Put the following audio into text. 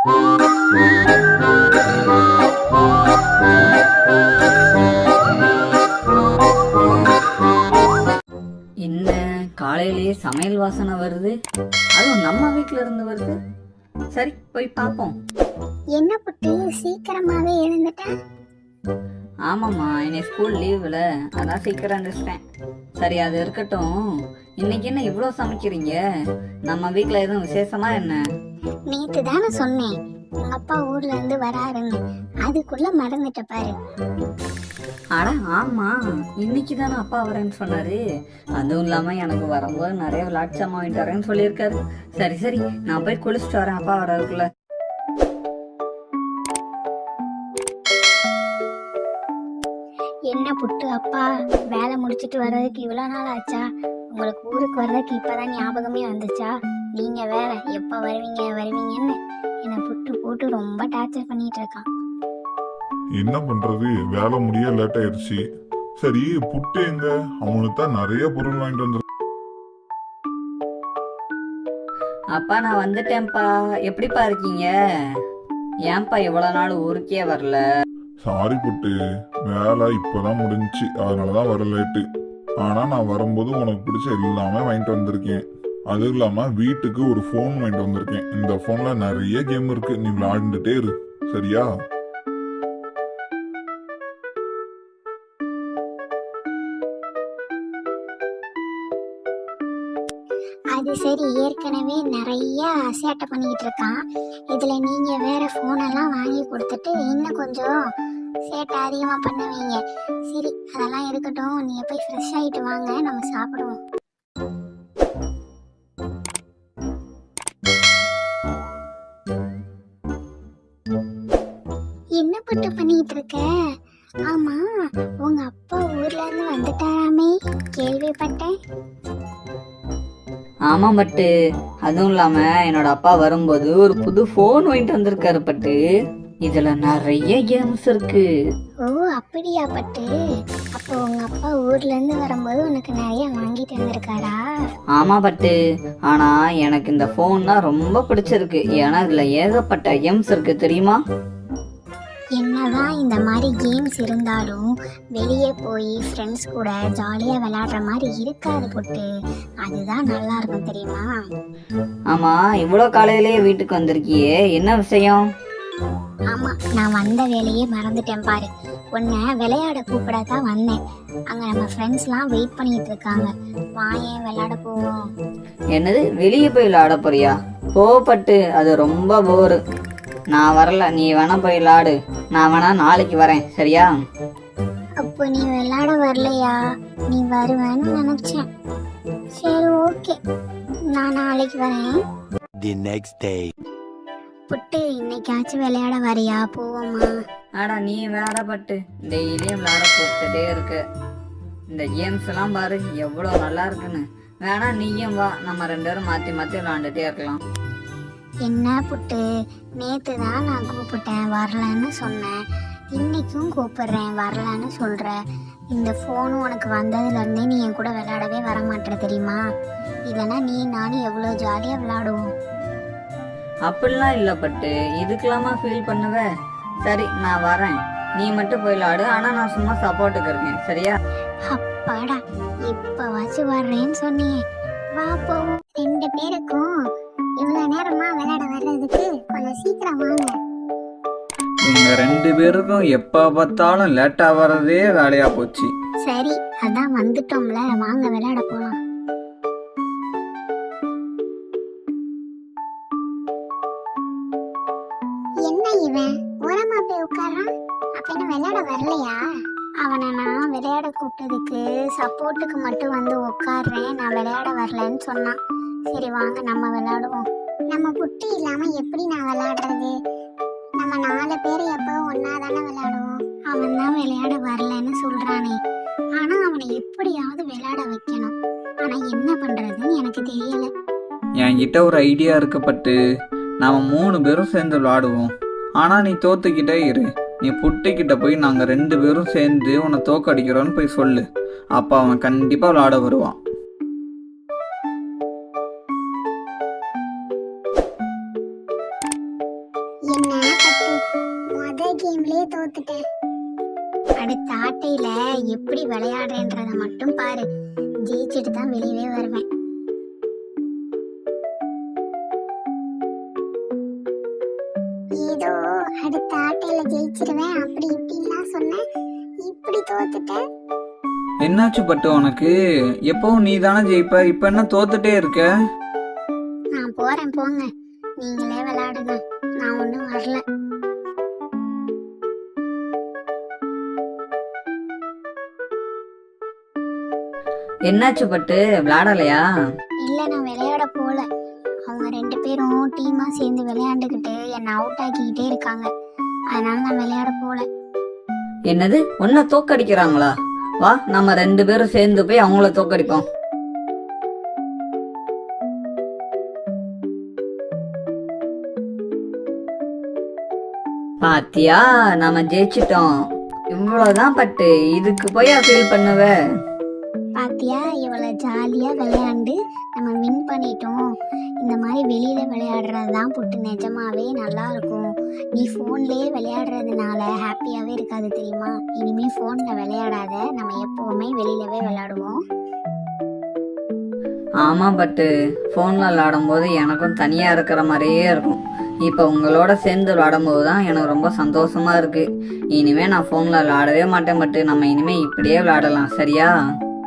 என்ன காலையிலேயே சமையல் வாசனை வருது, அதுவும் நம்ம வீட்டுல இருந்து வருது. சரி போய் பாப்போம். என்ன புட்டு சீக்கிரமாவே எழுந்துட்டேன்? ஆமாம்மா, இன்னைக்கு ஸ்கூல் லீவுல அதான் சீக்கிரம் எழுந்திரிச்சிட்டேன். சரி அது இருக்கட்டும், இன்னைக்கு என்ன இவ்வளோ சமைக்கிறீங்க? நம்ம வீட்டுல எதுவும் விசேஷமா என்ன? நேத்து தானே சொன்னேன் உங்க அப்பா ஊர்ல இருந்து வராருன்னு, அதுக்குள்ள மறந்துட்ட பாரு. அட ஆமா, இன்னைக்கு தானே அப்பா வரேன்னு சொன்னாரு. அதுவும் இல்லாம எனக்கு வரும்போது நிறைய விளையாட்டு சாமான் வாங்கிட்டு வரேன்னு சொல்லியிருக்காரு. சரி சரி, நான் போய் குளிச்சுட்டு வரேன் அப்பா வர்றதுக்குள்ள. என்ன புட்டு அப்பா வேலை முடிச்சிட்டு வர்றதுக்கு இவ்வளவு நாள் ஆச்சா? உங்களுக்கு ஊருக்கு வர்றதுக்கு இப்பதான் ஞாபகமே வந்துச்சா? நீங்க வேற எப்ப வருவீங்கன்னு என்னை புட்டு போட்டு ரொம்ப டார்ச்சர் பண்ணிட்டு இருக்கான். என்ன பண்றது, வேலை முடிய லேட் ஆயிடுச்சு. சரி புட்டு எங்க? அவனுக்கு தான் நிறைய பொருள் வாங்கிட்டு வந்து. அப்பா நான் வந்துட்டேன்ப்பா, எப்படிப்பா இருக்கீங்க? ஏன்பா இவ்வளவு நாள் ஊருக்கே வரல? சாரி புட்டு, வேலை இப்பதான் முடிஞ்சுச்சு, அதனாலதான் வர லேட்டு. ஆனா நான் வரும்போது உனக்கு பிடிச்ச எல்லாமே வாங்கிட்டு வந்திருக்கேன். அது இல்லாம வீட்டுக்கு ஒரு போன் வாங்கிட்டு வந்திருக்கேன். இந்த போன்ல நிறைய கேம் இருக்கு, நீ விளையாண்டுட்டே இரு சரியா? அது சரி, ஏற்கனவே நிறைய சேட்டை பண்ணிக்கிட்டு இருக்கான். இதுல நீங்க வேற போனெல்லாம் வாங்கி கொடுத்துட்டு இன்னும் கொஞ்சம் சேட்டை அதிகமா பண்ணுவீங்க. சரி அதெல்லாம் இருக்கட்டும், நீங்க போய் ஃப்ரெஷ் ஆயிட்டு வாங்க, நம்ம சாப்பிடுவோம். என்ன பட்டு பண்ணிட்டு இருக்க? ஆமா, உங்க அப்பா ஊர்ல இருந்து வந்துட்டாராமே, கேள்விப்பட்டேன். ஆமா பட்டு, அதுவும் இல்லாம என்னோட அப்பா வரும்போது ஒரு புது போன் வாங்கிட்டு வந்திருக்காரு பட்டு. இதுல நிறைய கேம்ஸ் இருக்கு. ஓ அப்படியா பட்டு? அப்போ உங்க அப்பா ஊர்ல இருந்து வரும்போது உனக்கு நிறைய வாங்கிட்டு வந்திருக்காரா? ஆமா பட்டு, ஆனா எனக்கு இந்த போன் தான் ரொம்ப பிடிச்சிருக்கு. ஏன்னா இதுல ஏகப்பட்ட கேம்ஸ் இருக்கு தெரியுமா? என்னதான் இந்த மாதிரி கேம்ஸ் இருந்தாலும் வெளியே போய் ஃப்ரெண்ட்ஸ் கூட ஜாலியாக விளையாடுற மாதிரி இருக்காது புட்டு. அதுதான் நல்லா இருக்கும் தெரியுமா? ஆமா, இவ்வளோ காலையிலேயே வீட்டுக்கு வந்திருக்கியே, என்ன விஷயம்? ஆமா, நான் வந்த வேலையே மறந்துட்டேன் பாரு. உன்னை விளையாட கூப்பிட தான் வந்தேன். அங்க நம்ம ஃப்ரெண்ட்ஸ்லாம் வெயிட் பண்ணிட்டு இருக்காங்க. வாயேன் விளையாட போவோம். என்னது, வெளியே போய் விளையாட போறியா? போ பட்டு, அது ரொம்ப போரு. நான் வரல, நீ வேணா போய் விளையாடு. நான் வேணா நாளைக்கு வரேன் சரியா? அப்போ நீ விளையாட வரலையா? நீ வருவேன்னு நினைச்சேன். சரி ஓகே, நான் நாளைக்கு வரேன். The next day. புட்டு இன்னைக்காச்சும் விளையாட வரியா? போவோமா? ஆடா நீ வேற பட்டு, டெய்லியும் விளையாட கூப்பிட்டுட்டே இருக்கு. இந்த கேம்ஸ் எல்லாம் பாரு எவ்வளோ நல்லா இருக்குன்னு. வேணா நீயும் வா, நம்ம ரெண்டு பேரும் மாத்தி மாத்தி விளையாண்டுட்டே இருக்கலாம். என்ன புட்டு, நேத்து தான் நான் கூப்பிட்டேன் வரலன்னு சொன்னேன், இன்னைக்கும் கூப்பிடுறேன் வரலன்னு சொல்ற. இந்த ஃபோனும் உனக்கு வந்ததுல இருந்தே நீ என் கூட விளையாடவே வர மாட்டேற தெரியுமா? இல்லைன்னா நீ நானும் எவ்வளோ ஜாலியாக விளையாடுவோம். அப்படிலாம் இல்லை பட்டு, இதுக்கெல்லாமா ஃபீல் பண்ணுவ? சரி நான் வரேன், நீ மட்டும் போய் விளையாடு. ஆனா நான் சும்மா சப்போர்ட்டுக்கு இருக்கேன் சரியா? அப்பாடா, இப்பவாச்சும் வர்றேன்னு சொன்னியே, வா போவோம். ரெண்டு பேருக்கும் இவ்வளோ நேரமா விளையாட வர்றதுக்கு கொஞ்சம் சீக்கிரம் வாங்க. உங்க ரெண்டு பேருக்கும் எப்ப பார்த்தாலும் லேட்டா வர்றதே வேலையா போச்சு. சரி அதான் வந்துட்டோம்ல, வாங்க விளையாட போலாம். என்ன இவன் ஓரமா போய் உட்கார்றான்? அப்ப என்ன விளையாட வரலையா? அவனை நான் விளையாட கூப்பிட்டதுக்கு சப்போர்ட்டுக்கு மட்டும் வந்து உட்கார்றேன், நான் விளையாட வரலன்னு சொன்னான். சரி வாங்க நம்ம விளையாடுவோம். நம்ம புட்டி இல்லாம எப்படி நான் விளையாடுறது? நம்ம 4 பேர் எப்போ ஒன்னா தானே விளையாடுவோம். அவன் தான் விளையாட வரலன்னு சொல்றானே. ஆனா அவனை எப்படியாவது விளையாட வைக்கணும். ஆனா என்ன பண்றதுன்னு எனக்கு தெரியல. என்கிட்ட ஒரு ஐடியா இருக்கப்பட்டு, நாம 3 பேரும் சேர்ந்து விளையாடுவோம். ஆனா நீ தோத்துக்கிட்டே இரு. நீ புட்டிக்கிட்ட போய் நாங்க 2 பேரும் சேர்ந்து உன்னை தோக்கடிக்கிறோன்னு போய் சொல்லு. அப்ப அவன் கண்டிப்பா விளையாட வருவான். என்ன பட்டு முத கேம்லயே தோத்துட்டேன். அடுத்த ஆட்டையில எப்படி விளையாடுறேன்றத மட்டும் பாரு. ஜெயிச்சுட்டு தான் வெளியவே வருவேன். ஏதோ அடுத்த ஆட்டையில ஜெயிச்சிருவேன் அப்படி இப்படின்லாம் சொன்னேன். இப்படி தோத்துட்டேன். என்னாச்சு பட்டு உனக்கு? எப்பவும் நீ தானே ஜெயிப்ப, இப்ப என்ன தோத்துட்டே இருக்க? நான் போறேன் போங்க. நீங்களே விளையாடுங்க. நான் ஒன்றும் வரல. என்னாச்சு பட்டு, விளையாடலையா? இல்ல நான் விளையாட போல. அவங்க 2 பேரும் டீமா சேர்ந்து விளையாண்டுக்கிட்டு என்னை அவுட் ஆக்கிக்கிட்டே இருக்காங்க. அதனால நான் விளையாட போல. என்னது, உன்னை தோக்கடிக்கிறாங்களா? வா, நம்ம 2 பேரும் சேர்ந்து போய் அவங்கள தோக்கடிப்போம். பாத்தியா, நாம ஜெயிச்சிட்டோம். இவ்வளவுதான் பட்டு, இதுக்கு போய் ஃபீல் பண்ணுவ? பாத்தியா இவ்வளவு ஜாலியா விளையாண்டு நம்ம வின் பண்ணிட்டோம். இந்த மாதிரி வெளியில விளையாடுறது தான் புட்டு நிஜமாவே நல்லா இருக்கும். நீ போன்லயே விளையாடுறதுனால ஹாப்பியாவே இருக்காது தெரியுமா? இனிமே போன்ல விளையாடாத, நம்ம எப்பவுமே வெளியிலவே விளையாடுவோம். ஆமா பட்டு, போன்ல விளையாடும் போது எனக்கும் தனியா இருக்கிற மாதிரியே இருக்கும். இப்ப உங்களோட சேர்ந்து விளையாடும் போது தான் எனக்கு ரொம்ப சந்தோஷமா இருக்கு. இனிமே நான் போன்ல விளையாடவே மாட்டேன் பட்டு. நம்ம இனிமே இப்படியே விளையாடலாம், சரியா?